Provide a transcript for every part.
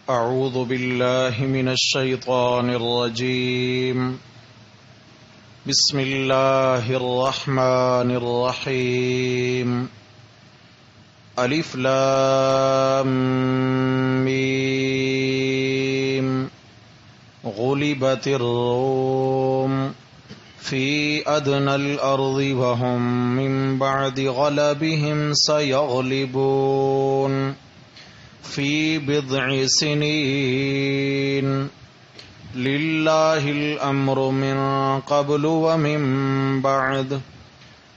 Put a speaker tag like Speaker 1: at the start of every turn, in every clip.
Speaker 1: أعوذ بالله من الشيطان الرجيم. بسم الله الرحمن الرحيم. ألف لام ميم. غلبت الروم في أدنى الأرض وهم من بعد غلبهم سيغلبون في بضع سنين لله الأمر من قبل ومن بعد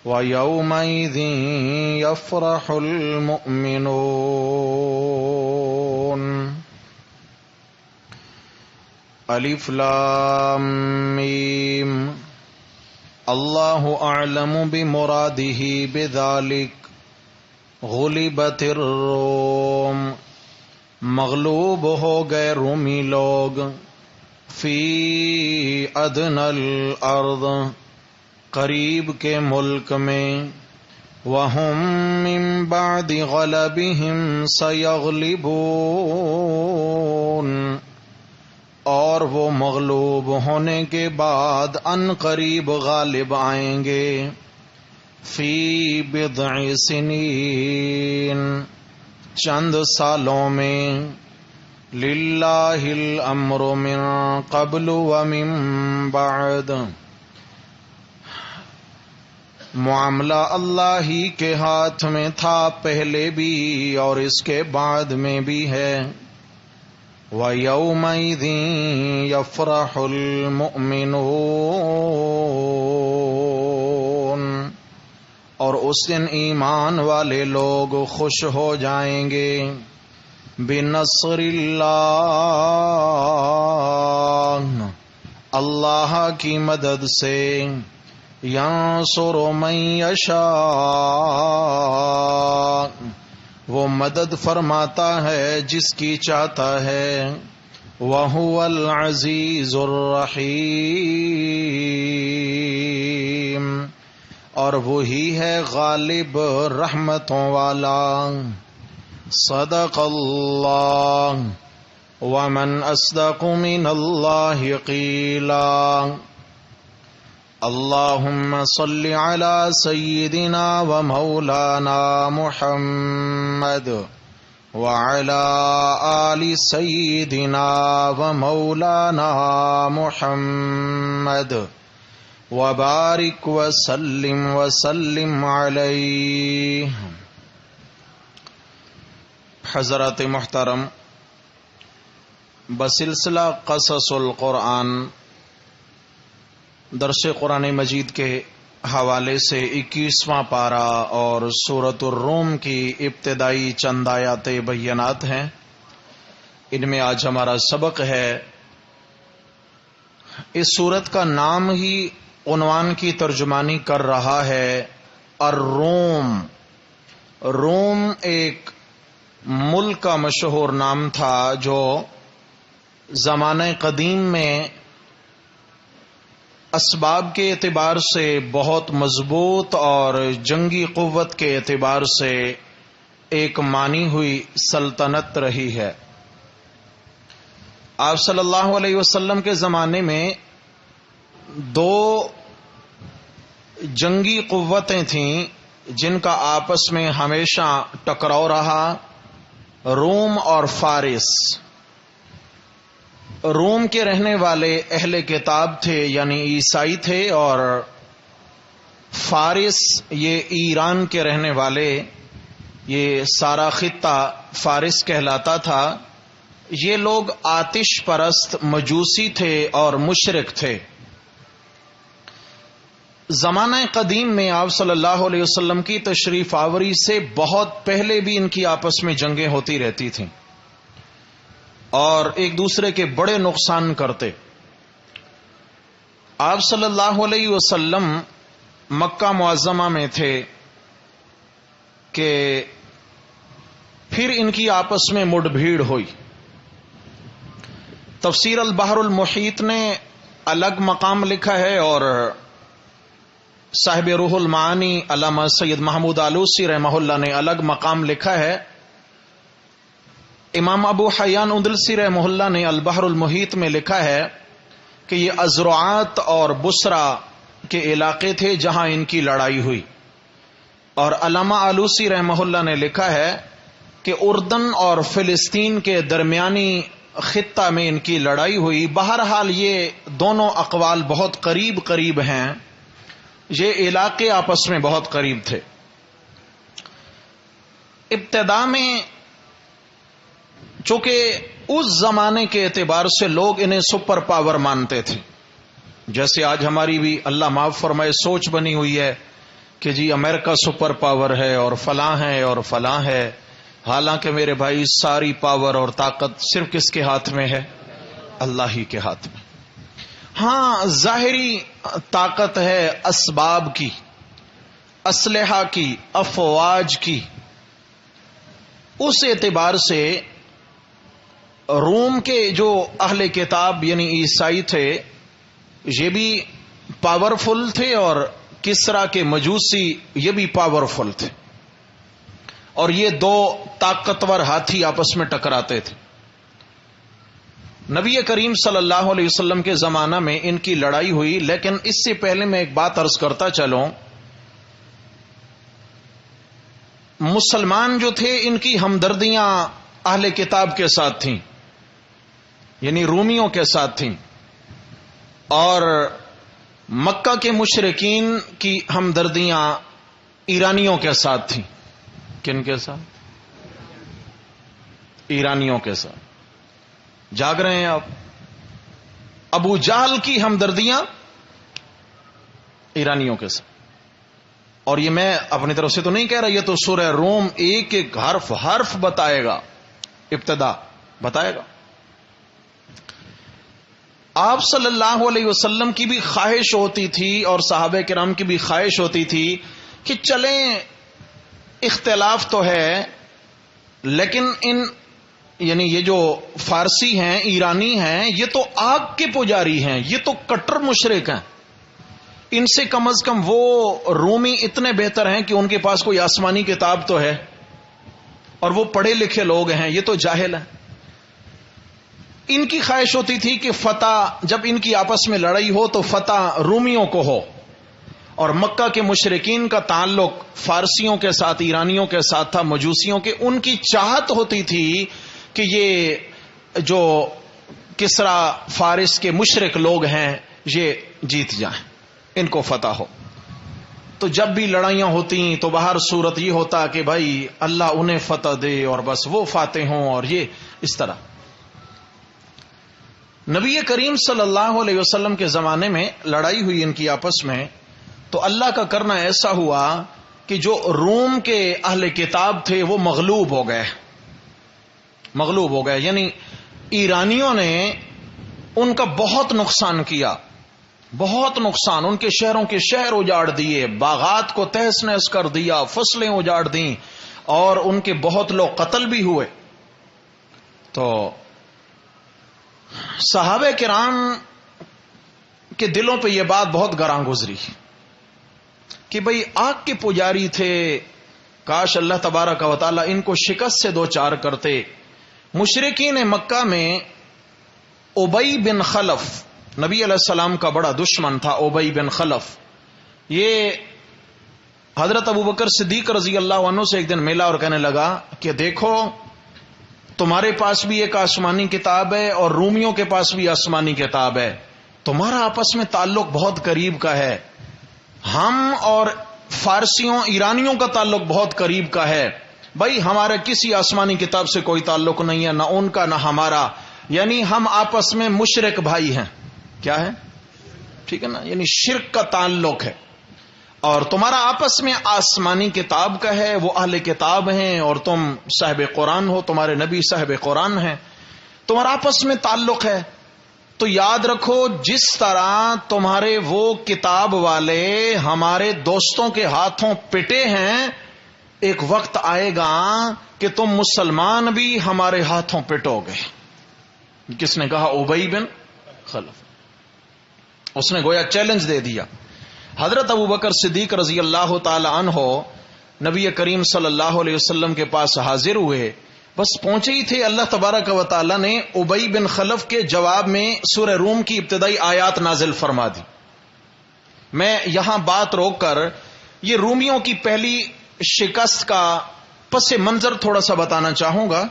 Speaker 1: ويومئذ يفرح المؤمنون. الف لام میم. اللہ اعلم بمراده بذلك. غلبت الروم. مغلوب ہو گئے رومی لوگ. فی ادنی الارض. قریب کے ملک میں. وہم من بعد غلبہم سیغلبون. اور وہ مغلوب ہونے کے بعد ان قریب غالب آئیں گے. فی بضع سنین. چند سالوں میں. للہ الامر من قبل ومن بعد. معاملہ اللہ ہی کے ہاتھ میں تھا پہلے بھی اور اس کے بعد میں بھی ہے. وَيَوْمَئِذٍ يَفْرَحُ الْمُؤْمِنُونَ. اور اس دن ایمان والے لوگ خوش ہو جائیں گے. بِنَصْرِ اللَّهِ. اللہ کی مدد سے. يَنصُرُ مَن يَشَاءُ. وہ مدد فرماتا ہے جس کی چاہتا ہے. وَهُوَ الْعَزِيزُ الرَّحِيمُ. اور وہی ہے غالب رحمتوں والا. صدق اللہ. ومن اصدق من اللہ قیلا. اللہم صل علی سیدنا و مولانا محمد وعلی آل سیدنا و مولانا محمد وبارک وسلم علیہ. حضرات محترم، بسلسلہ قصص القرآن درس قرآن مجید کے حوالے سے 21واں پارہ اور سورۃ الروم کی ابتدائی چند آیات بینات ہیں. ان میں آج ہمارا سبق ہے. اس سورت کا نام ہی عنوان کی ترجمانی کر رہا ہے الروم. روم ایک ملک کا مشہور نام تھا جو زمانہ قدیم میں اسباب کے اعتبار سے بہت مضبوط اور جنگی قوت کے اعتبار سے ایک مانی ہوئی سلطنت رہی ہے. آپ صلی اللہ علیہ وسلم کے زمانے میں دو جنگی قوتیں تھیں جن کا آپس میں ہمیشہ ٹکراؤ رہا. روم اور فارس. روم کے رہنے والے اہل کتاب تھے یعنی عیسائی تھے، اور فارس یہ ایران کے رہنے والے، یہ سارا خطہ فارس کہلاتا تھا. یہ لوگ آتش پرست مجوسی تھے اور مشرک تھے. زمانہ قدیم میں آپ صلی اللہ علیہ وسلم کی تشریف آوری سے بہت پہلے بھی ان کی آپس میں جنگیں ہوتی رہتی تھیں اور ایک دوسرے کے بڑے نقصان کرتے. آپ صلی اللہ علیہ وسلم مکہ معظمہ میں تھے کہ پھر ان کی آپس میں مڈ بھیڑ ہوئی. تفسیر البحر المحیط نے الگ مقام لکھا ہے اور صاحب روح المعانی علامہ سید محمود آلوسی رحمہ اللہ نے الگ مقام لکھا ہے. امام ابو حیان اندلسی رحمہ اللہ نے البحر المحیط میں لکھا ہے کہ یہ ازرعات اور بصرہ کے علاقے تھے جہاں ان کی لڑائی ہوئی، اور علامہ آلوسی رحمہ اللہ نے لکھا ہے کہ اردن اور فلسطین کے درمیانی خطہ میں ان کی لڑائی ہوئی۔ بہرحال یہ دونوں اقوال بہت قریب قریب ہیں، یہ علاقے آپس میں بہت قریب تھے۔ ابتدا میں چونکہ اس زمانے کے اعتبار سے لوگ انہیں سپر پاور مانتے تھے، جیسے آج ہماری بھی اللہ معاف فرمائے سوچ بنی ہوئی ہے کہ جی امریکہ سپر پاور ہے اور فلاں ہے اور فلاں ہے، حالانکہ میرے بھائی ساری پاور اور طاقت صرف کس کے ہاتھ میں ہے؟ اللہ ہی کے ہاتھ میں۔ ہاں ظاہری طاقت ہے اسباب کی، اسلحہ کی، افواج کی، اس اعتبار سے روم کے جو اہل کتاب یعنی عیسائی تھے یہ بھی پاورفل تھے، اور کسرا کے مجوسی یہ بھی پاورفل تھے، اور یہ دو طاقتور ہاتھی آپس میں ٹکراتے تھے۔ نبی کریم صلی اللہ علیہ وسلم کے زمانہ میں ان کی لڑائی ہوئی، لیکن اس سے پہلے میں ایک بات عرض کرتا چلوں، مسلمان جو تھے ان کی ہمدردیاں اہل کتاب کے ساتھ تھیں، یعنی رومیوں کے ساتھ تھیں، اور مکہ کے مشرکین کی ہمدردیاں ایرانیوں کے ساتھ تھیں۔ کن کے ساتھ؟ ایرانیوں کے ساتھ۔ جاگ رہے ہیں آپ؟ ابو جہل کی ہمدردیاں ایرانیوں کے ساتھ، اور یہ میں اپنی طرف سے تو نہیں کہہ رہا، یہ تو سورہ روم ایک ایک حرف بتائے گا، ابتدا بتائے گا۔ آپ صلی اللہ علیہ وسلم کی بھی خواہش ہوتی تھی اور صحابہ کرام کی بھی خواہش ہوتی تھی کہ چلیں اختلاف تو ہے، لیکن یعنی یہ جو فارسی ہیں، ایرانی ہیں، یہ تو آگ کے پجاری ہیں، یہ تو کٹر مشرک ہیں، ان سے کم از کم وہ رومی اتنے بہتر ہیں کہ ان کے پاس کوئی آسمانی کتاب تو ہے، اور وہ پڑھے لکھے لوگ ہیں، یہ تو جاہل ہیں۔ ان کی خواہش ہوتی تھی کہ فتح، جب ان کی آپس میں لڑائی ہو تو فتح رومیوں کو ہو، اور مکہ کے مشرکین کا تعلق فارسیوں کے ساتھ، ایرانیوں کے ساتھ تھا، مجوسیوں کے۔ ان کی چاہت ہوتی تھی کہ یہ جو کسرا فارس کے مشرک لوگ ہیں یہ جیت جائیں، ان کو فتح ہو۔ تو جب بھی لڑائیاں ہوتی تو باہر صورت یہ ہوتا کہ بھائی اللہ انہیں فتح دے اور بس وہ فاتح ہوں، اور یہ اس طرح۔ نبی کریم صلی اللہ علیہ وسلم کے زمانے میں لڑائی ہوئی ان کی آپس میں، تو اللہ کا کرنا ایسا ہوا کہ جو روم کے اہل کتاب تھے وہ مغلوب ہو گئے، یعنی ایرانیوں نے ان کا بہت نقصان کیا، بہت نقصان، ان کے شہروں کے شہر اجاڑ دیے، باغات کو تہس نہس کر دیا، فصلیں اجاڑ دیں، اور ان کے بہت لوگ قتل بھی ہوئے۔ تو صحابہ کرام کے دلوں پہ یہ بات بہت گراں گزری کہ بھئی آگ کے پجاری تھے، کاش اللہ تبارک و تعالی ان کو شکست سے دوچار کرتے۔ مشرکین مکہ میں ابی بن خلف، نبی علیہ السلام کا بڑا دشمن تھا ابی بن خلف، یہ حضرت ابوبکر صدیق رضی اللہ عنہ سے ایک دن ملا اور کہنے لگا کہ دیکھو تمہارے پاس بھی ایک آسمانی کتاب ہے اور رومیوں کے پاس بھی آسمانی کتاب ہے، تمہارا آپس میں تعلق بہت قریب کا ہے، ہم اور فارسیوں ایرانیوں کا تعلق بہت قریب کا ہے، بھائی ہمارے کسی آسمانی کتاب سے کوئی تعلق نہیں ہے، نہ ان کا نہ ہمارا، یعنی ہم آپس میں مشرک بھائی ہیں۔ کیا ہے؟ ٹھیک ہے نا، یعنی شرک کا تعلق ہے، اور تمہارا آپس میں آسمانی کتاب کا ہے، وہ اہل کتاب ہیں اور تم صاحب قرآن ہو، تمہارے نبی صاحب قرآن ہیں، تمہارا آپس میں تعلق ہے۔ تو یاد رکھو جس طرح تمہارے وہ کتاب والے ہمارے دوستوں کے ہاتھوں پٹے ہیں، ایک وقت آئے گا کہ تم مسلمان بھی ہمارے ہاتھوں پٹو گے۔ کس نے کہا؟ ابی بن خلف۔ اس نے گویا چیلنج دے دیا۔ حضرت ابوبکر صدیق رضی اللہ تعالی عنہ نبی کریم صلی اللہ علیہ وسلم کے پاس حاضر ہوئے بس پہنچے ہی تھے، اللہ تبارک و تعالی نے ابی بن خلف کے جواب میں سورہ روم کی ابتدائی آیات نازل فرما دی۔ میں یہاں بات روک کر یہ رومیوں کی پہلی شکست کا پس منظر تھوڑا سا بتانا چاہوں گا۔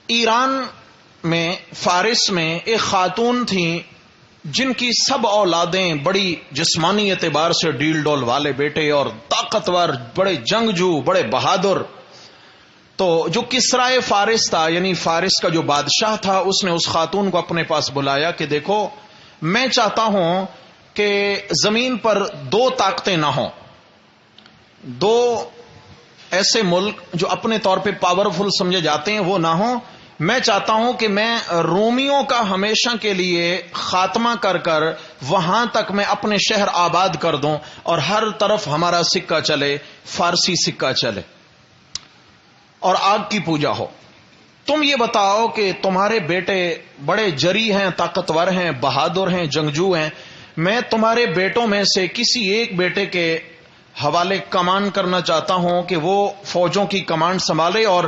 Speaker 1: ایران میں، فارس میں ایک خاتون تھیں جن کی سب اولادیں بڑی جسمانی اعتبار سے ڈیل ڈول والے بیٹے اور طاقتور، بڑے جنگجو، بڑے بہادر۔ تو جو کسرائے فارس تھا، یعنی فارس کا جو بادشاہ تھا، اس نے اس خاتون کو اپنے پاس بلایا کہ دیکھو، میں چاہتا ہوں کہ زمین پر دو طاقتیں نہ ہوں، دو ایسے ملک جو اپنے طور پہ پاورفل سمجھے جاتے ہیں وہ نہ ہوں۔ میں چاہتا ہوں کہ میں رومیوں کا ہمیشہ کے لیے خاتمہ کر کر وہاں تک میں اپنے شہر آباد کر دوں اور ہر طرف ہمارا سکہ چلے، فارسی سکہ چلے اور آگ کی پوجا ہو۔ تم یہ بتاؤ کہ تمہارے بیٹے بڑے جری ہیں، طاقتور ہیں، بہادر ہیں، جنگجو ہیں، میں تمہارے بیٹوں میں سے کسی ایک بیٹے کے حوالے کمان کرنا چاہتا ہوں کہ وہ فوجوں کی کمانڈ سنبھالے اور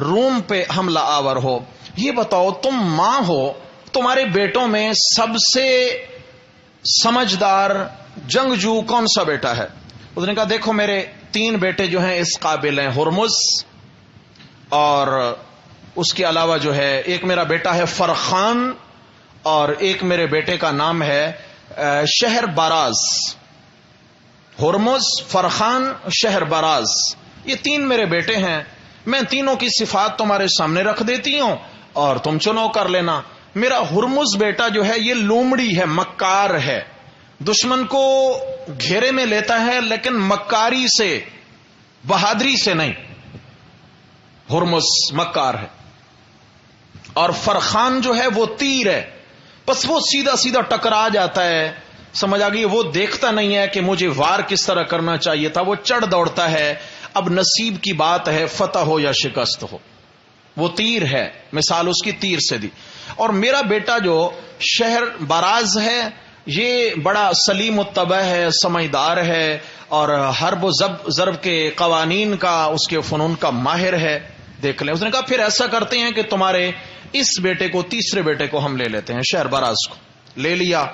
Speaker 1: روم پہ حملہ آور ہو۔ یہ بتاؤ، تم ماں ہو، تمہارے بیٹوں میں سب سے سمجھدار جنگجو کون سا بیٹا ہے؟ اس نے کہا دیکھو، میرے 3 بیٹے جو ہیں اس قابل ہیں، ہرمز، اور اس کے علاوہ جو ہے ایک میرا بیٹا ہے فرخان، اور ایک میرے بیٹے کا نام ہے شہر باراز۔ ہرمز، فرخان، شہر باراز، یہ 3 میرے بیٹے ہیں۔ میں تینوں کی صفات تمہارے سامنے رکھ دیتی ہوں اور تم چنو کر لینا۔ میرا ہرمز بیٹا جو ہے یہ لومڑی ہے، مکار ہے، دشمن کو گھیرے میں لیتا ہے لیکن مکاری سے، بہادری سے نہیں۔ ہرمز مکار ہے۔ اور فرخان جو ہے وہ تیر ہے، بس وہ سیدھا سیدھا ٹکرا جاتا ہے، سمجھ آ گئی؟ وہ دیکھتا نہیں ہے کہ مجھے وار کس طرح کرنا چاہیے تھا، وہ چڑھ دوڑتا ہے۔ اب نصیب کی بات ہے، فتح ہو یا شکست ہو، وہ تیر ہے، مثال اس کی تیر سے دی۔ اور میرا بیٹا جو شہر باراز ہے، یہ بڑا سلیم الطبع ہے، سمجھدار ہے، اور حرب و ضرب کے قوانین کا، اس کے فنون کا ماہر ہے۔ دیکھ لیں۔ اس نے کہا پھر ایسا کرتے ہیں کہ تمہارے اس بیٹے کو، تیسرے بیٹے کو ہم لے لیتے ہیں، شہر باراز کو لے لیا،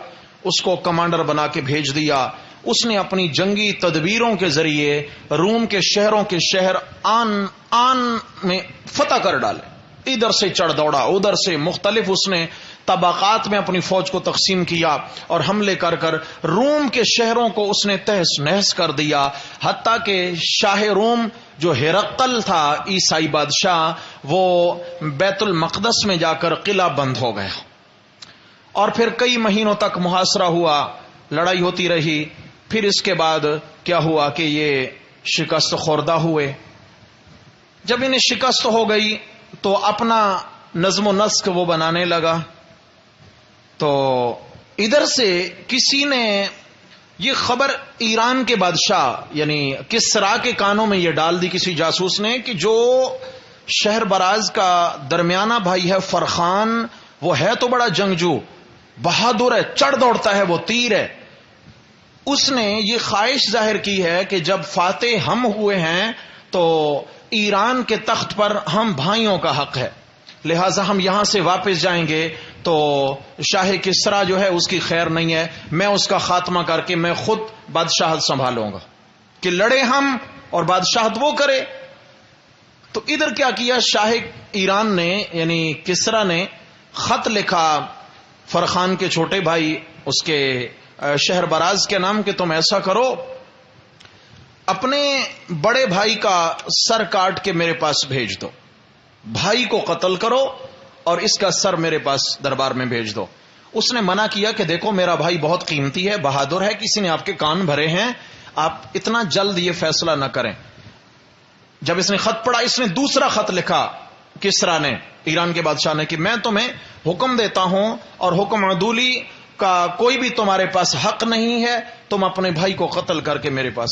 Speaker 1: اس کو کمانڈر بنا کے بھیج دیا۔ اس نے اپنی جنگی تدبیروں کے ذریعے روم کے شہروں کے شہر آن میں فتح کر ڈالے۔ ادھر سے چڑھ دوڑا، ادھر سے مختلف اس نے طبقات میں اپنی فوج کو تقسیم کیا اور حملے کر کر روم کے شہروں کو اس نے تہس نہس کر دیا، حتیٰ کہ شاہ روم جو ہرقل تھا، عیسائی بادشاہ، وہ بیت المقدس میں جا کر قلعہ بند ہو گیا۔ اور پھر کئی مہینوں تک محاصرہ ہوا، لڑائی ہوتی رہی۔ پھر اس کے بعد کیا ہوا کہ یہ شکست خوردہ ہوئے۔ جب انہیں شکست ہو گئی تو اپنا نظم و نسق وہ بنانے لگا۔ تو ادھر سے کسی نے یہ خبر ایران کے بادشاہ یعنی کسرا کے کانوں میں یہ ڈال دی، کسی جاسوس نے، کہ جو شہر باراز کا درمیانہ بھائی ہے فرخان، وہ ہے تو بڑا جنگجو، بہادر ہے، چڑھ دوڑتا ہے، وہ تیر ہے۔ اس نے یہ خواہش ظاہر کی ہے کہ جب فاتح ہم ہوئے ہیں تو ایران کے تخت پر ہم بھائیوں کا حق ہے، لہٰذا ہم یہاں سے واپس جائیں گے تو شاہ کسرا جو ہے اس کی خیر نہیں ہے، میں اس کا خاتمہ کر کے میں خود بادشاہت سنبھالوں گا، کہ لڑے ہم اور بادشاہت وہ کرے۔ تو ادھر کیا کیا شاہ ایران نے یعنی کسرا نے خط لکھا فرخان کے چھوٹے بھائی اس کے شہر باراز کے نام کہ تم ایسا کرو، اپنے بڑے بھائی کا سر کاٹ کے میرے پاس بھیج دو، بھائی کو قتل کرو اور اس کا سر میرے پاس دربار میں بھیج دو۔ اس نے منع کیا کہ دیکھو میرا بھائی بہت قیمتی ہے، بہادر ہے، کسی نے آپ کے کان بھرے ہیں، آپ اتنا جلد یہ فیصلہ نہ کریں۔ جب اس نے خط پڑھا، اس نے دوسرا خط لکھا کسرا نے، ایران کے بادشاہ نے، کہ میں تمہیں حکم دیتا ہوں اور حکم عدولی کا کوئی بھی تمہارے پاس حق نہیں ہے، تم اپنے بھائی کو قتل کر کے میرے پاس۔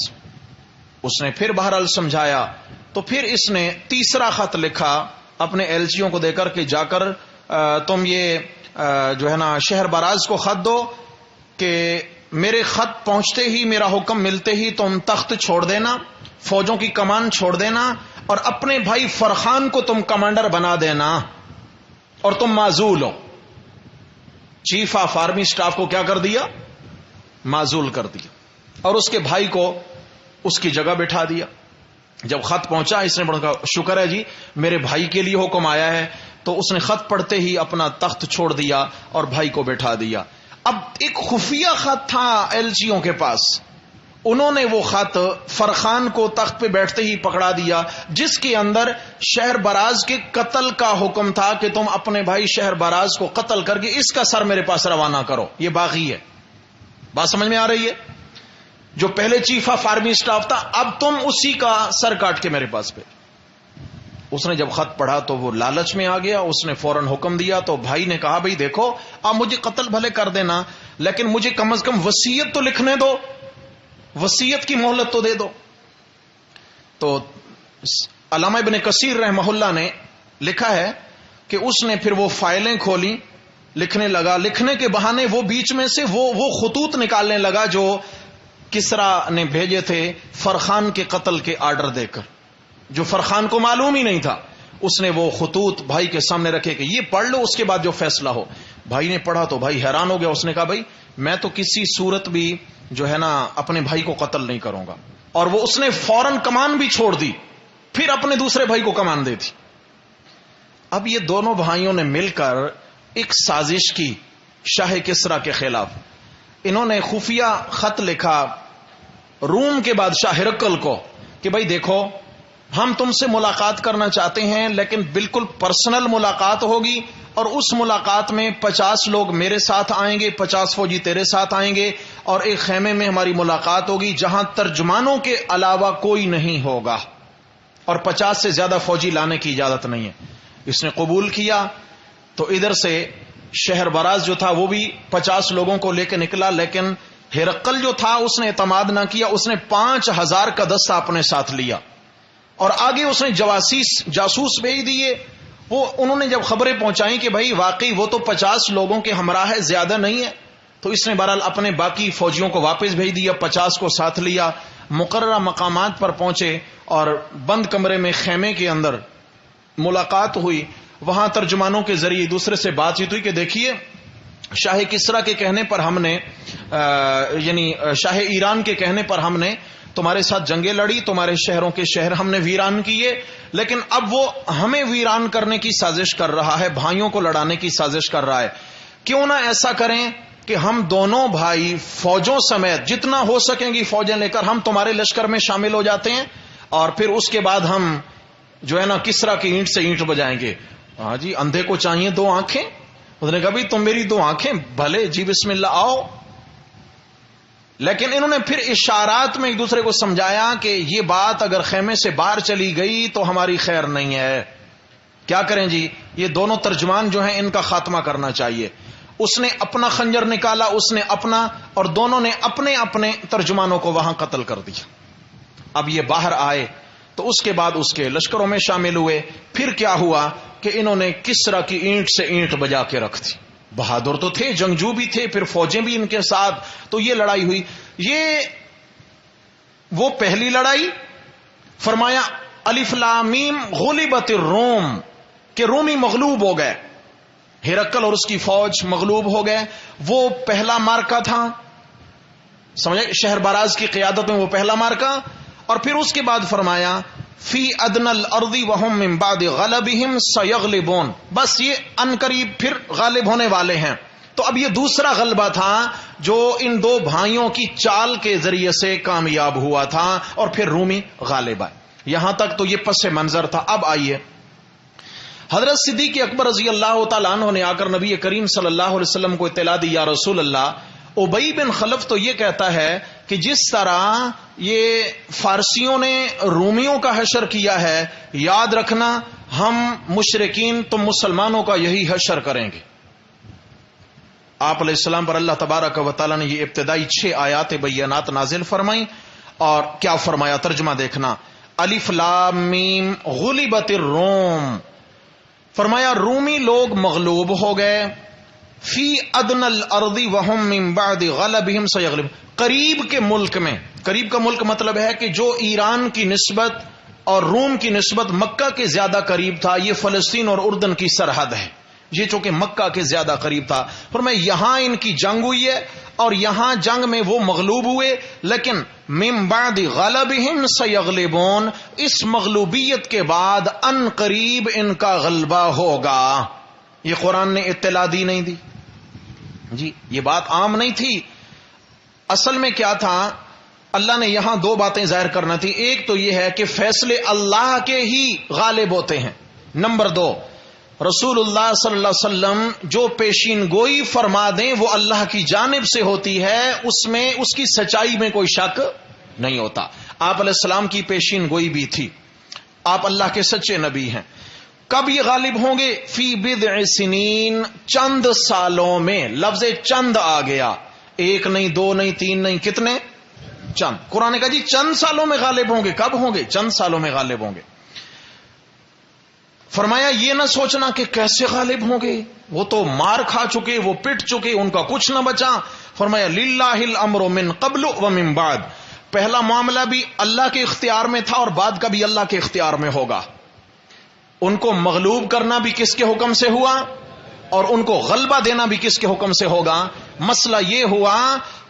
Speaker 1: اس نے پھر بہرحال سمجھایا، تو پھر اس نے تیسرا خط لکھا اپنے ایلچیوں کو دے کر کہ جا کر تم یہ جو ہے نا شہر باراز کو خط دو کہ میرے خط پہنچتے ہی، میرا حکم ملتے ہی تم تخت چھوڑ دینا، فوجوں کی کمان چھوڑ دینا اور اپنے بھائی فرخان کو تم کمانڈر بنا دینا اور تم معزول ہو. چیف آف آرمی سٹاف کو کیا کر دیا؟ معزول کر دیا اور اس کے بھائی کو اس کی جگہ بٹھا دیا. جب خط پہنچا اس نے کہا شکر ہے جی میرے بھائی کے لیے حکم آیا ہے, تو اس نے خط پڑھتے ہی اپنا تخت چھوڑ دیا اور بھائی کو بٹھا دیا. اب ایک خفیہ خط تھا ایلچیوں کے پاس, انہوں نے وہ خط فرخان کو تخت پہ بیٹھتے ہی پکڑا دیا, جس کے اندر شہر براز کے قتل کا حکم تھا کہ تم اپنے بھائی شہر براز کو قتل کر کے اس کا سر میرے پاس روانہ کرو. یہ باغی ہے. بات سمجھ میں آ رہی ہے؟ جو پہلے چیف آف آرمی سٹاف تھا, اب تم اسی کا سر کاٹ کے میرے پاس پہ. اس نے جب خط پڑھا تو وہ لالچ میں آ گیا, اس نے فوراً حکم دیا. تو بھائی نے کہا بھائی دیکھو آپ مجھے قتل بھلے کر دینا, لیکن مجھے کم از کم وصیت تو لکھنے دو, وصیت کی مہلت تو دے دو. تو علامہ ابن کثیر رحمہ اللہ نے لکھا ہے کہ اس نے پھر وہ فائلیں کھولی, لکھنے لگا. لکھنے کے بہانے وہ بیچ میں سے وہ خطوط نکالنے لگا جو کسرا نے بھیجے تھے فرخان کے قتل کے آرڈر دے کر, جو فرخان کو معلوم ہی نہیں تھا. اس نے وہ خطوط بھائی کے سامنے رکھے کہ یہ پڑھ لو, اس کے بعد جو فیصلہ ہو. بھائی نے پڑھا تو بھائی حیران ہو گیا. اس نے کہا بھائی میں تو کسی صورت بھی جو ہے نا اپنے بھائی کو قتل نہیں کروں گا. اور وہ اس نے فوراً کمان بھی چھوڑ دی, پھر اپنے دوسرے بھائی کو کمان دے دی. اب یہ دونوں بھائیوں نے مل کر ایک سازش کی شاہ کسرا کے خلاف. انہوں نے خفیہ خط لکھا روم کے بادشاہ ہرقل کو کہ بھائی دیکھو ہم تم سے ملاقات کرنا چاہتے ہیں, لیکن بالکل پرسنل ملاقات ہوگی, اور اس ملاقات میں 50 لوگ میرے ساتھ آئیں گے, 50 فوجی تیرے ساتھ آئیں گے, اور ایک خیمے میں ہماری ملاقات ہوگی جہاں ترجمانوں کے علاوہ کوئی نہیں ہوگا, اور 50 سے زیادہ فوجی لانے کی اجازت نہیں ہے. اس نے قبول کیا. تو ادھر سے شہر براز جو تھا وہ بھی 50 لوگوں کو لے کے نکلا, لیکن ہرقل جو تھا اس نے اعتماد نہ کیا. اس نے 5000 کا دستہ اپنے ساتھ لیا, اور آگے اس نے جاسوس بھیج دیے. وہ انہوں نے جب خبریں پہنچائیں کہ بھائی واقعی وہ تو 50 لوگوں کے ہمراہ ہے, زیادہ نہیں ہے, تو اس نے بہرحال اپنے باقی فوجیوں کو واپس بھیج دیا, 50 کو ساتھ لیا. مقررہ مقامات پر پہنچے اور بند کمرے میں خیمے کے اندر ملاقات ہوئی. وہاں ترجمانوں کے ذریعے دوسرے سے بات چیت ہوئی کہ دیکھیے شاہ کسرا کے کہنے پر ہم نے یعنی شاہ ایران کے کہنے پر ہم نے تمہارے ساتھ جنگیں لڑی, تمہارے شہروں کے شہر ہم نے ویران کیے, لیکن اب وہ ہمیں ویران کرنے کی سازش کر رہا ہے, بھائیوں کو لڑانے کی سازش کر رہا ہے. کیوں نہ ایسا کریں کہ ہم دونوں بھائی فوجوں سمیت جتنا ہو سکیں گی فوجیں لے کر ہم تمہارے لشکر میں شامل ہو جاتے ہیں, اور پھر اس کے بعد ہم جو ہے نا کسرا کی اینٹ سے اینٹ بجائیں گے. ہاں جی اندھے کو چاہیے 2 آنکھیں. اس نے کہا بھائی تم میری 2 آنکھیں, بھلے جی بسم اللہ آؤ. لیکن انہوں نے پھر اشارات میں ایک دوسرے کو سمجھایا کہ یہ بات اگر خیمے سے باہر چلی گئی تو ہماری خیر نہیں ہے. کیا کریں جی, یہ دونوں ترجمان جو ہیں ان کا خاتمہ کرنا چاہیے. اس نے اپنا خنجر نکالا, اس نے اپنا, اور دونوں نے اپنے اپنے ترجمانوں کو وہاں قتل کر دیا. اب یہ باہر آئے تو اس کے بعد اس کے لشکروں میں شامل ہوئے. پھر کیا ہوا کہ انہوں نے کسرا کی اینٹ سے اینٹ بجا کے رکھ دی. بہادر تو تھے, جنگجو بھی تھے, پھر فوجیں بھی ان کے ساتھ. تو یہ لڑائی ہوئی. یہ وہ پہلی لڑائی. فرمایا الف لام میم غلبت الروم, کہ رومی مغلوب ہو گئے, ہرقل اور اس کی فوج مغلوب ہو گئے. وہ پہلا مارکا تھا, سمجھے, شہر باراز کی قیادت میں وہ پہلا مارکا. اور پھر اس کے بعد فرمایا فی ادنى الارض وهم من بعد غلبهم سيغلبون, بس یہ ان قریب پھر غالب ہونے والے ہیں. تو اب یہ دوسرا غلبہ تھا جو ان 2 بھائیوں کی چال کے ذریعے سے کامیاب ہوا تھا, اور پھر رومی غالب آئے. یہاں تک تو یہ پس منظر تھا. اب آئیے حضرت صدیق اکبر رضی اللہ تعالیٰ عنہ نے آ کر نبی کریم صلی اللہ علیہ وسلم کو اطلاع دی, یا رسول اللہ ابی بن خلف تو یہ کہتا ہے کہ جس طرح یہ فارسیوں نے رومیوں کا حشر کیا ہے, یاد رکھنا ہم مشرکین تم مسلمانوں کا یہی حشر کریں گے. آپ علیہ السلام پر اللہ تبارک و تعالی نے یہ ابتدائی 6 آیات بینات نازل فرمائیں, اور کیا فرمایا ترجمہ دیکھنا, الف لام میم غلبت الروم, فرمایا رومی لوگ مغلوب ہو گئے. فی ادنى الارض وهم من بعد غلبهم سيغلب, قریب کے ملک میں, قریب کا ملک مطلب ہے کہ جو ایران کی نسبت اور روم کی نسبت مکہ کے زیادہ قریب تھا. یہ فلسطین اور اردن کی سرحد ہے. یہ چونکہ مکہ کے زیادہ قریب تھا. فرمایا یہاں ان کی جنگ ہوئی ہے اور یہاں جنگ میں وہ مغلوب ہوئے, لیکن من بعد غلبہم سیغلبون, اس مغلوبیت کے بعد ان قریب ان کا غلبہ ہوگا. یہ قرآن نے اطلاع دی نہیں دی جی, یہ بات عام نہیں تھی. اصل میں کیا تھا, اللہ نے یہاں دو باتیں ظاہر کرنا تھی. ایک تو یہ ہے کہ فیصلے اللہ کے ہی غالب ہوتے ہیں. نمبر دو, رسول اللہ صلی اللہ علیہ وسلم جو پیشین گوئی فرما دیں وہ اللہ کی جانب سے ہوتی ہے, اس میں اس کی سچائی میں کوئی شک نہیں ہوتا. آپ علیہ السلام کی پیشین گوئی بھی تھی. آپ اللہ کے سچے نبی ہیں. کب یہ غالب ہوں گے؟ فی بضع سنین, چند سالوں میں. لفظ چند آ گیا, ایک نہیں, دو نہیں, تین نہیں, کتنے؟ چند. قرآن نے کہا جی چند سالوں میں غالب ہوں گے. کب ہوں گے؟ چند سالوں میں غالب ہوں گے. فرمایا یہ نہ سوچنا کہ کیسے غالب ہوں گے, وہ تو مار کھا چکے, وہ پٹ چکے, ان کا کچھ نہ بچا. فرمایا للہ الامر من قبل ومن بعد, پہلا معاملہ بھی اللہ کے اختیار میں تھا اور بعد کا بھی اللہ کے اختیار میں ہوگا. ان کو مغلوب کرنا بھی کس کے حکم سے ہوا اور ان کو غلبہ دینا بھی کس کے حکم سے ہوگا. مسئلہ یہ ہوا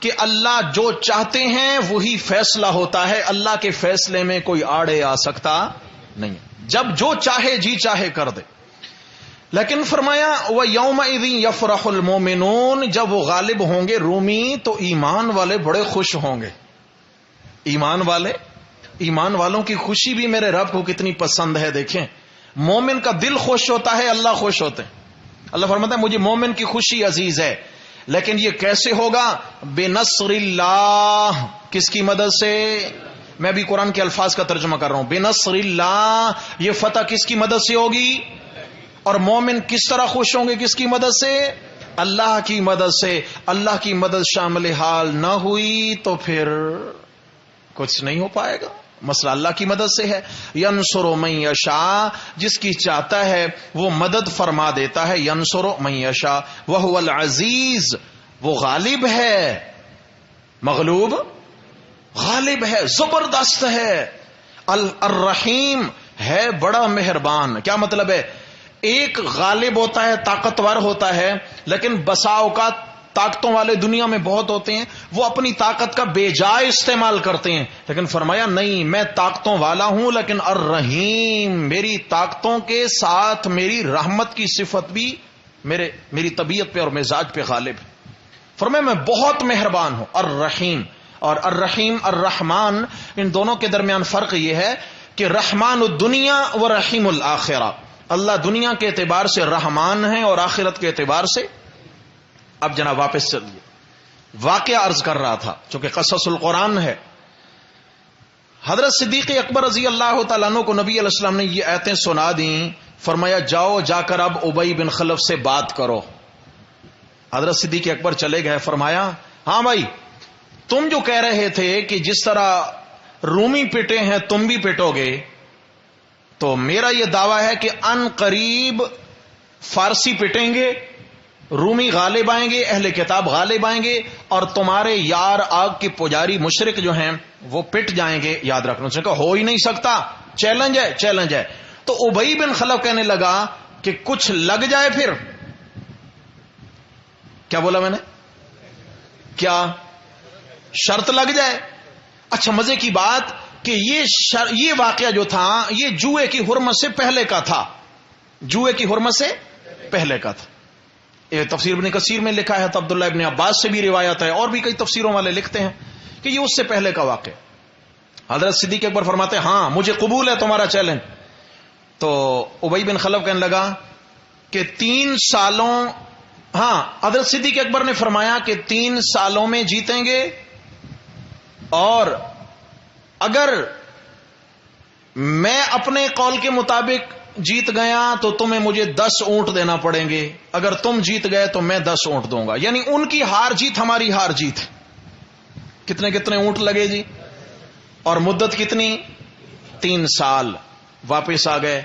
Speaker 1: کہ اللہ جو چاہتے ہیں وہی فیصلہ ہوتا ہے. اللہ کے فیصلے میں کوئی آڑے آ سکتا نہیں, جب جو چاہے جی چاہے کر دے. لیکن فرمایا وَيَوْمَئِذٍ يَفْرَحُ الْمُؤْمِنُونَ, جب وہ غالب ہوں گے رومی تو ایمان والے بڑے خوش ہوں گے. ایمان والوں کی خوشی بھی میرے رب کو کتنی پسند ہے. دیکھیں, مومن کا دل خوش ہوتا ہے, اللہ خوش ہوتے ہیں. اللہ فرماتا ہے مجھے مومن کی خوشی عزیز ہے. لیکن یہ کیسے ہوگا؟ بنصر اللہ, کس کی مدد سے؟ میں بھی قرآن کے الفاظ کا ترجمہ کر رہا ہوں. بنصر اللہ, یہ فتح کس کی مدد سے ہوگی؟ اور مومن کس طرح خوش ہوں گے, کس کی مدد سے؟ اللہ کی مدد سے. اللہ کی مدد شامل حال نہ ہوئی تو پھر کچھ نہیں ہو پائے گا. مسئلہ اللہ کی مدد سے ہے. ینصر من یشاء, جس کی چاہتا ہے وہ مدد فرما دیتا ہے. ینصر من یشاء وہو العزیز, وہ غالب ہے. مغلوب غالب ہے, زبردست ہے. الرحیم ہے, بڑا مہربان. کیا مطلب ہے؟ ایک غالب ہوتا ہے, طاقتور ہوتا ہے, لیکن بسا اوقات طاقتوں والے دنیا میں بہت ہوتے ہیں, وہ اپنی طاقت کا بے جائے استعمال کرتے ہیں. لیکن فرمایا نہیں, میں طاقتوں والا ہوں لیکن الرحیم, میری طاقتوں کے ساتھ میری رحمت کی صفت بھی میری طبیعت پہ اور مزاج پہ غالب ہے. فرمایا میں بہت مہربان ہوں. الرحیم اور الرحیم الرحمان, ان دونوں کے درمیان فرق یہ ہے کہ رحمان الدنیا و رحیم الآخرہ. اللہ دنیا کے اعتبار سے رحمان ہے اور آخرت کے اعتبار سے. اب جناب واپس چلیے, واقعہ عرض کر رہا تھا چونکہ قصص القرآن ہے. حضرت صدیق اکبر رضی اللہ تعالیٰ عنہ کو نبی علیہ السلام نے یہ آیتیں سنا دیں. فرمایا جاؤ, جا کر اب ابی بن خلف سے بات کرو. حضرت صدیق اکبر چلے گئے. فرمایا ہاں بھائی, تم جو کہہ رہے تھے کہ جس طرح رومی پٹے ہیں تم بھی پٹو گے, تو میرا یہ دعویٰ ہے کہ ان قریب فارسی پٹیں گے, رومی غالب آئیں گے, اہل کتاب غالب آئیں گے, اور تمہارے یار آگ کے پجاری مشرک جو ہیں وہ پٹ جائیں گے. یاد رکھنا. اس نے کہا ہو ہی نہیں سکتا, چیلنج ہے, چیلنج ہے. تو ابی بن خلف کہنے لگا کہ کچھ لگ جائے. پھر کیا بولا میں نے؟ کیا شرط لگ جائے؟ اچھا, مزے کی بات کہ یہ واقعہ جو تھا یہ جوئے کی حرمت سے پہلے کا تھا. جوئے کی حرمت سے پہلے کا تھا. یہ تفسیر ابن کثیر میں لکھا ہے, تو عبداللہ ابن عباس سے بھی روایت ہے, اور بھی کئی تفسیروں والے لکھتے ہیں کہ یہ اس سے پہلے کا واقعہ. حضرت صدیق اکبر فرماتے ہیں ہاں مجھے قبول ہے تمہارا چیلنج. تو ابی بن خلف کہنے لگا کہ 3 سالوں, ہاں حضرت صدیق اکبر نے فرمایا کہ 3 سالوں میں جیتیں گے, اور اگر میں اپنے قول کے مطابق جیت گیا تو تمہیں مجھے 10 اونٹ دینا پڑیں گے, اگر تم جیت گئے تو میں 10 اونٹ دوں گا. یعنی ان کی ہار جیت ہماری ہار جیت. کتنے اونٹ لگے جی, اور مدت کتنی؟ 3 سال. واپس آ گئے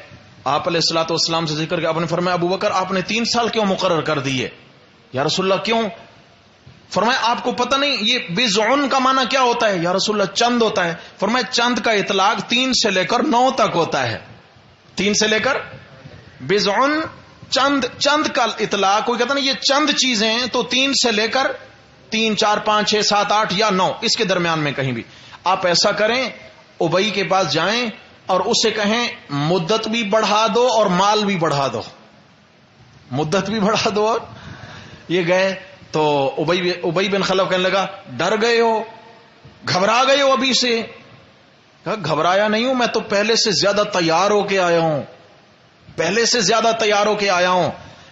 Speaker 1: آپ علیہ الصلوۃ والسلام سے ذکر کے آپ نے فرمایا ابو بکر آپ نے 3 سال کیوں مقرر کر دیے؟ یا رسول اللہ کیوں؟ فرمایا آپ کو پتہ نہیں یہ بضعن کا معنی کیا ہوتا ہے؟ یا رسول اللہ چند ہوتا ہے. فرمایا چند کا اطلاق 3 سے لے کر 9 تک ہوتا ہے. 3 سے لے کر بضعن چند. چند کا اطلاق کوئی کہتا نہیں یہ چند چیزیں ہیں تو 3 سے لے کر 3 4 5 6 7 8 یا 9 اس کے درمیان میں کہیں بھی. آپ ایسا کریں ابئی کے پاس جائیں اور اسے کہیں مدت بھی بڑھا دو اور مال بھی بڑھا دو. مدت بھی بڑھا دو. اور یہ گئے تو ابئی بن خلف کہنے لگا ڈر گئے ہو, گھبرا گئے ہو ابھی سے. کہا گھبرایا نہیں ہوں, میں تو پہلے سے زیادہ تیار ہو کے آیا ہوں. پہلے سے زیادہ تیار ہو کے آیا ہوں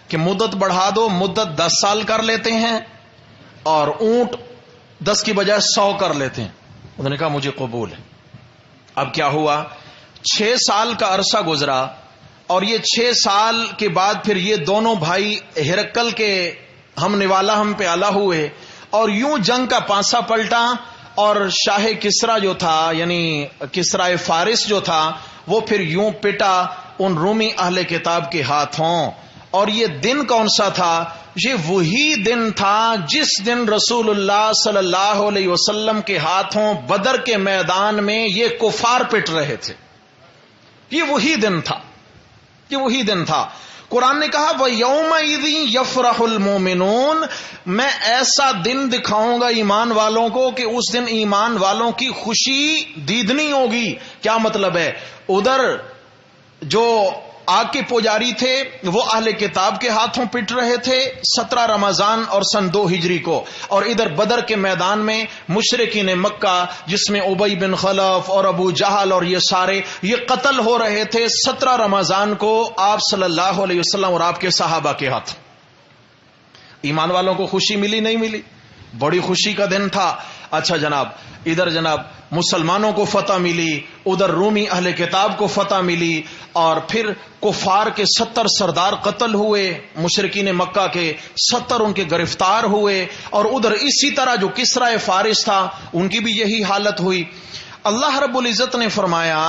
Speaker 1: کہ مدت بڑھا دو. مدت 10 سال کر لیتے ہیں اور اونٹ 10 کی بجائے 100 کر لیتے ہیں. انہوں نے کہا مجھے قبول ہے. اب کیا ہوا, 6 سال کا عرصہ گزرا اور یہ 6 سال کے بعد پھر یہ دونوں بھائی ہرقل کے ہم نوالا ہم پیالہ ہوئے اور یوں جنگ کا پانسا پلٹا اور شاہ کسرا جو تھا یعنی کسرا فارس جو تھا وہ پھر یوں پٹا ان رومی اہل کتاب کے ہاتھوں. اور یہ دن کون سا تھا؟ یہ وہی دن تھا جس دن رسول اللہ صلی اللہ علیہ وسلم کے ہاتھوں بدر کے میدان میں یہ کفار پٹ رہے تھے. یہ وہی دن تھا, یہ وہی دن تھا. قرآن نے کہا وَيَوْمَئِذٍ يَفْرَحُ الْمُؤْمِنُونَ, میں ایسا دن دکھاؤں گا ایمان والوں کو کہ اس دن ایمان والوں کی خوشی دیدنی ہوگی. کیا مطلب ہے؟ ادھر جو آگ کے پجاری تھے وہ اہل کتاب کے ہاتھوں پٹ رہے تھے 17 رمضان اور سن 2 ہجری کو, اور ادھر بدر کے میدان میں مشرکین مکہ جس میں ابی بن خلف اور ابو جہل اور یہ سارے یہ قتل ہو رہے تھے 17 رمضان کو آپ صلی اللہ علیہ وسلم اور آپ کے صحابہ کے ہاتھ. ایمان والوں کو خوشی ملی نہیں ملی؟ بڑی خوشی کا دن تھا. اچھا جناب, ادھر جناب مسلمانوں کو فتح ملی, ادھر رومی اہل کتاب کو فتح ملی, اور پھر کفار کے 70 سردار قتل ہوئے, مشرکین مکہ کے 70 ان کے گرفتار ہوئے, اور ادھر اسی طرح جو کسرا فارس تھا ان کی بھی یہی حالت ہوئی. اللہ رب العزت نے فرمایا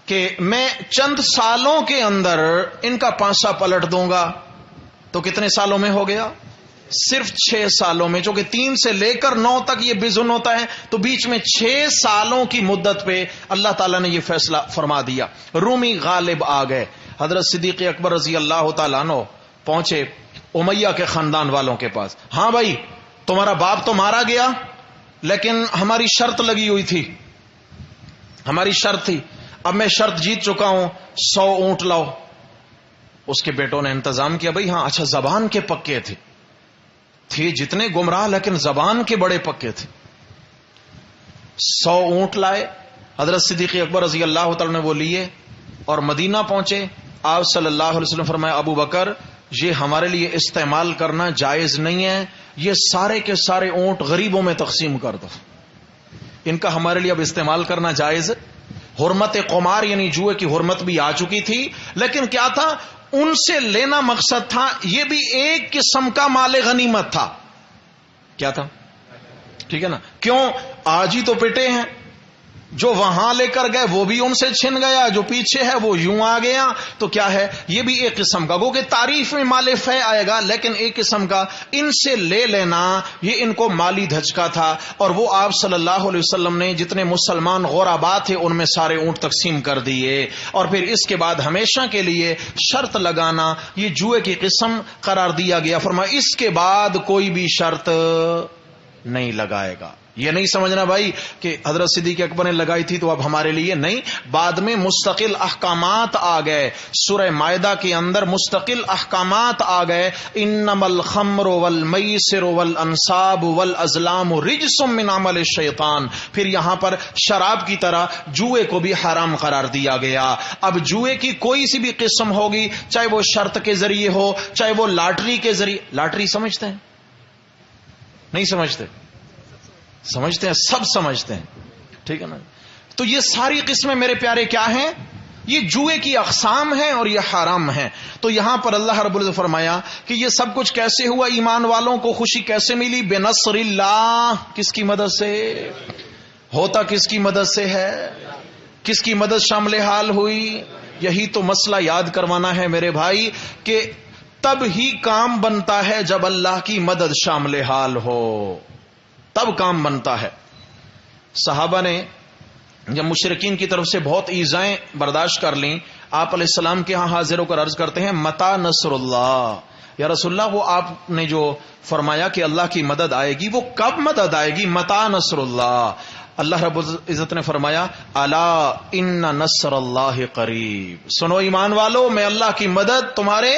Speaker 1: کہ میں چند سالوں کے اندر ان کا پانسا پلٹ دوں گا. تو کتنے سالوں میں ہو گیا؟ صرف 6 سالوں میں. چونکہ 3 سے لے کر 9 تک یہ بزن ہوتا ہے تو بیچ میں 6 سالوں کی مدت پہ اللہ تعالیٰ نے یہ فیصلہ فرما دیا. رومی غالب آ گئے. حضرت صدیق اکبر رضی اللہ تعالیٰ عنہ پہنچے امیہ کے خاندان والوں کے پاس. ہاں بھائی, تمہارا باپ تو مارا گیا لیکن ہماری شرط لگی ہوئی تھی, ہماری شرط تھی. اب میں شرط جیت چکا ہوں, 100 اونٹ لاؤ. اس کے بیٹوں نے انتظام کیا. بھائی ہاں, اچھا زبان کے پکے تھے جتنے گمراہ لیکن زبان کے بڑے پکے تھے. 100 اونٹ لائے. حضرت صدیق اکبر رضی اللہ تعالی نے وہ لیے اور مدینہ پہنچے. آپ صلی اللہ علیہ وسلم فرمایا ابو بکر یہ ہمارے لیے استعمال کرنا جائز نہیں ہے, یہ سارے کے سارے اونٹ غریبوں میں تقسیم کر دو, ان کا ہمارے لیے اب استعمال کرنا جائز. حرمت قمار یعنی جوئے کی حرمت بھی آ چکی تھی, لیکن کیا تھا ان سے لینا مقصد تھا, یہ بھی ایک قسم کا مال غنیمت تھا. کیا تھا؟ ٹھیک ہے نا, کیوں آج ہی تو پٹے ہیں, جو وہاں لے کر گئے وہ بھی ان سے چھن گیا, جو پیچھے ہے وہ یوں آ گیا, تو کیا ہے یہ بھی ایک قسم کا, گو کہ تعریف میں مال فے آئے گا لیکن ایک قسم کا ان سے لے لینا یہ ان کو مالی دھچکا تھا. اور وہ آپ صلی اللہ علیہ وسلم نے جتنے مسلمان غربا تھے ان میں سارے اونٹ تقسیم کر دیے. اور پھر اس کے بعد ہمیشہ کے لیے شرط لگانا یہ جوئے کی قسم قرار دیا گیا. فرمایا اس کے بعد کوئی بھی شرط نہیں لگائے گا. یہ نہیں سمجھنا بھائی کہ حضرت صدیق اکبر نے لگائی تھی تو اب ہمارے لیے نہیں, بعد میں مستقل احکامات آ گئے. سورہ مائدہ کے اندر مستقل احکامات آ گئے. انما الخمر والمیسر والانصاب والازلام رجس من عمل الشیطان. پھر یہاں پر شراب کی طرح جوئے کو بھی حرام قرار دیا گیا. اب جوئے کی کوئی سی بھی قسم ہوگی, چاہے وہ شرط کے ذریعے ہو چاہے وہ لاٹری کے ذریعے. لاٹری سمجھتے ہیں نہیں سمجھتے؟ سمجھتے ہیں, سب سمجھتے ہیں, ٹھیک ہے نا. تو یہ ساری قسمیں میرے پیارے کیا ہیں؟ یہ جوئے کی اقسام ہیں اور یہ حرام ہیں. تو یہاں پر اللہ رب العزت فرمایا کہ یہ سب کچھ کیسے ہوا, ایمان والوں کو خوشی کیسے ملی؟ بنصر اللہ. کس کی مدد سے ہوتا؟ کس کی مدد سے ہے؟ کس کی مدد شامل حال ہوئی؟ یہی تو مسئلہ یاد کروانا ہے میرے بھائی کہ تب ہی کام بنتا ہے جب اللہ کی مدد شامل حال ہو، تب کام بنتا ہے۔ صحابہ نے جب مشرکین کی طرف سے بہت ایذائیں برداشت کر لیں، آپ علیہ السلام کے ہاں حاضر ہو کر عرض کرتے ہیں متا نصر اللہ، یا رسول اللہ وہ آپ نے جو فرمایا کہ اللہ کی مدد آئے گی وہ کب مدد آئے گی؟ متا نصر اللہ۔ اللہ رب العزت نے فرمایا الا ان نصر اللہ قریب، سنو ایمان والو، میں اللہ کی مدد تمہارے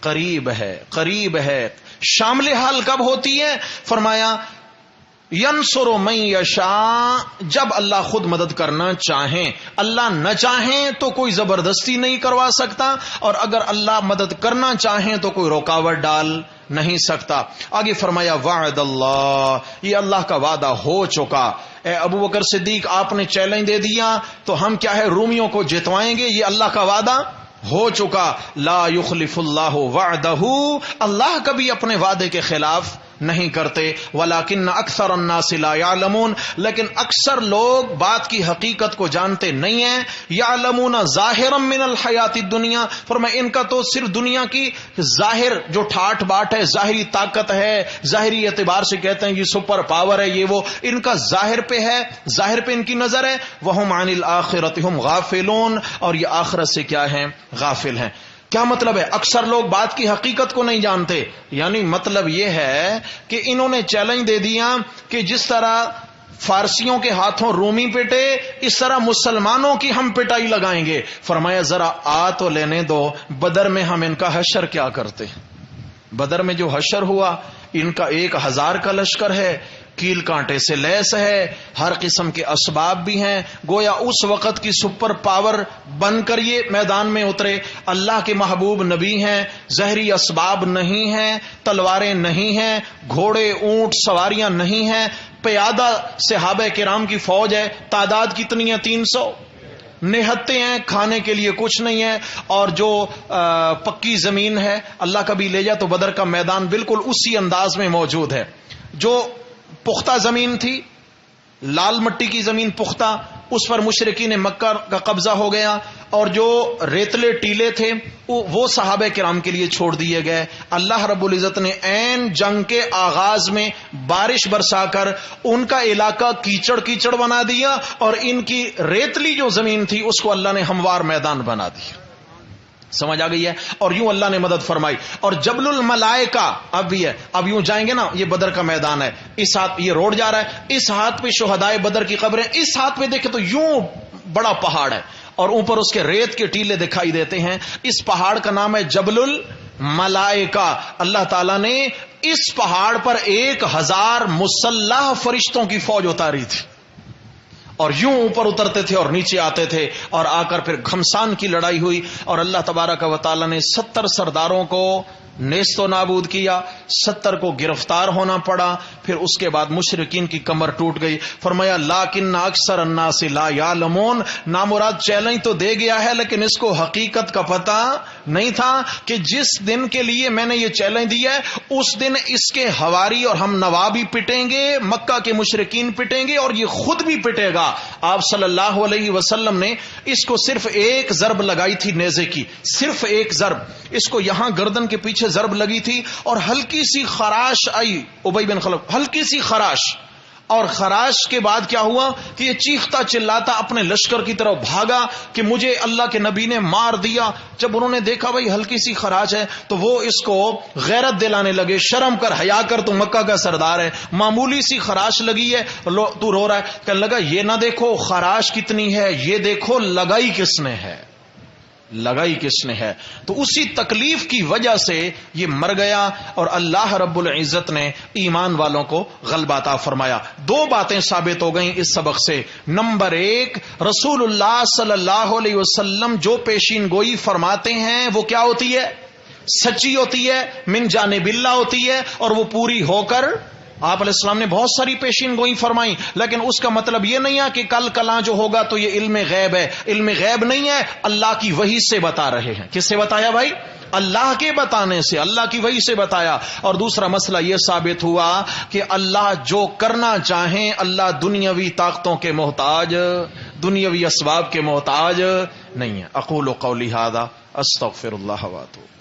Speaker 1: قریب ہے، قریب ہے۔ شامل حال کب ہوتی ہے؟ فرمایا ینصر من یشاء، جب اللہ خود مدد کرنا چاہیں، اللہ نہ چاہیں تو کوئی زبردستی نہیں کروا سکتا، اور اگر اللہ مدد کرنا چاہیں تو کوئی رکاوٹ ڈال نہیں سکتا۔ آگے فرمایا وعد اللہ، یہ اللہ کا وعدہ ہو چکا۔ اے ابو بکر صدیق، آپ نے چیلنج دے دیا تو ہم کیا ہے رومیوں کو جتوائیں گے، یہ اللہ کا وعدہ ہو چکا۔ لا یخلف اللہ وعدہ، اللہ کبھی اپنے وعدے کے خلاف نہیں کرتے۔ ولیکن اکثر الناس لا یعلمون، لیکن اکثر لوگ بات کی حقیقت کو جانتے نہیں ہیں۔ یعلمون ظاہرا من الحیات الدنیا، فرمایا ان کا تو صرف دنیا کی ظاہر جو ٹھاٹ باٹ ہے، ظاہری طاقت ہے، ظاہری اعتبار سے کہتے ہیں یہ سپر پاور ہے، یہ وہ ان کا ظاہر پہ ہے، ظاہر پہ ان کی نظر ہے۔ وہم عن الآخرۃ ہم غافلون، اور یہ آخرت سے کیا ہیں؟ غافل ہیں۔ کیا مطلب ہے؟ اکثر لوگ بات کی حقیقت کو نہیں جانتے، یعنی مطلب یہ ہے کہ انہوں نے چیلنج دے دیا کہ جس طرح فارسیوں کے ہاتھوں رومی پٹے، اس طرح مسلمانوں کی ہم پٹائی لگائیں گے۔ فرمایا ذرا آ تو لینے دو، بدر میں ہم ان کا حشر کیا کرتے۔ بدر میں جو حشر ہوا، ان کا 1000 کا لشکر ہے، کیل کانٹے سے لیس ہے، ہر قسم کے اسباب بھی ہیں، گویا اس وقت کی سپر پاور بن کر یہ میدان میں اترے۔ اللہ کے محبوب نبی ہیں، زہری اسباب نہیں ہیں، تلواریں نہیں ہیں، گھوڑے اونٹ سواریاں نہیں ہیں، پیادہ صحابہ کرام کی فوج ہے، تعداد کتنی ہے؟ 300، نہتے ہیں، کھانے کے لیے کچھ نہیں ہے، اور جو پکی زمین ہے اللہ کبھی لے جائے تو بدر کا میدان بالکل اسی انداز میں موجود ہے۔ جو پختہ زمین تھی، لال مٹی کی زمین پختہ، اس پر مشرکین مکہ کا قبضہ ہو گیا، اور جو ریتلے ٹیلے تھے وہ صحابہ کرام کے لیے چھوڑ دیے گئے۔ اللہ رب العزت نے عین جنگ کے آغاز میں بارش برسا کر ان کا علاقہ کیچڑ کیچڑ بنا دیا، اور ان کی ریتلی جو زمین تھی اس کو اللہ نے ہموار میدان بنا دیا۔ سمجھ آ گئی ہے؟ اور یوں اللہ نے مدد فرمائی۔ اور جبل الملائکہ اب بھی ہے، اب یوں جائیں گے نا، یہ بدر کا میدان ہے، اس ہاتھ یہ روڈ جا رہا ہے، اس ہاتھ پہ شہدائے بدر کی قبریں، اس ہاتھ پہ دیکھیں تو یوں بڑا پہاڑ ہے، اور اوپر اس کے ریت کے ٹیلے دکھائی دیتے ہیں۔ اس پہاڑ کا نام ہے جبل الملائکہ۔ اللہ تعالیٰ نے اس پہاڑ پر 1000 مسلح فرشتوں کی فوج اتاری تھی، اور یوں اوپر اترتے تھے اور نیچے آتے تھے، اور آ کر پھر گھمسان کی لڑائی ہوئی، اور اللہ تبارک و تعالی نے 70 سرداروں کو نیست و نابود کیا، 70 کو گرفتار ہونا پڑا۔ پھر اس کے بعد مشرکین کی کمر ٹوٹ گئی۔ فرمایا لیکن اکثر الناس لا یعلمون، نامراد چیلنج تو دے گیا ہے لیکن اس کو حقیقت کا پتہ نہیں تھا کہ جس دن کے لیے میں نے یہ چیلنج دیا ہے اس دن اس کے ہواری اور ہم نوا بھی پٹیں گے، مکہ کے مشرکین پٹیں گے، اور یہ خود بھی پٹے گا۔ آپ صلی اللہ علیہ وسلم نے اس کو صرف ایک ضرب لگائی تھی نیزے کی، صرف ایک ضرب، اس کو یہاں گردن کے پیچھے ضرب لگی تھی، اور ہلکی سی خراش آئی، ابی بن خلف، ہلکی سی خراش، اور خراش کے بعد کیا ہوا کہ یہ چیختا چلاتا اپنے لشکر کی طرف بھاگا کہ مجھے اللہ کے نبی نے مار دیا۔ جب انہوں نے دیکھا بھائی ہلکی سی خراش ہے تو وہ اس کو غیرت دلانے لگے، شرم کر، حیا کر، تو مکہ کا سردار ہے، معمولی سی خراش لگی ہے تو رو رہا ہے۔ کہنے لگا یہ نہ دیکھو خراش کتنی ہے، یہ دیکھو لگائی کس نے ہے، لگائی کس نے ہے۔ تو اسی تکلیف کی وجہ سے یہ مر گیا، اور اللہ رب العزت نے ایمان والوں کو غلبہ عطا فرمایا۔ 2 باتیں ثابت ہو گئیں اس سبق سے۔ نمبر 1، رسول اللہ صلی اللہ علیہ وسلم جو پیشین گوئی فرماتے ہیں وہ کیا ہوتی ہے؟ سچی ہوتی ہے، من جانب اللہ ہوتی ہے، اور وہ پوری ہو کر آپ علیہ السلام نے بہت ساری پیشین گوئی فرمائی، لیکن اس کا مطلب یہ نہیں ہے کہ کل کلاں جو ہوگا تو یہ علم غیب ہے، علم غیب نہیں ہے، اللہ کی وحی سے بتا رہے ہیں۔ کس سے بتایا بھائی؟ اللہ کے بتانے سے، اللہ کی وحی سے بتایا۔ اور دوسرا مسئلہ یہ ثابت ہوا کہ اللہ جو کرنا چاہیں، اللہ دنیاوی طاقتوں کے محتاج، دنیاوی اسباب کے محتاج نہیں ہے۔ اقول قولی ھذا استغفر اللہ واتوب۔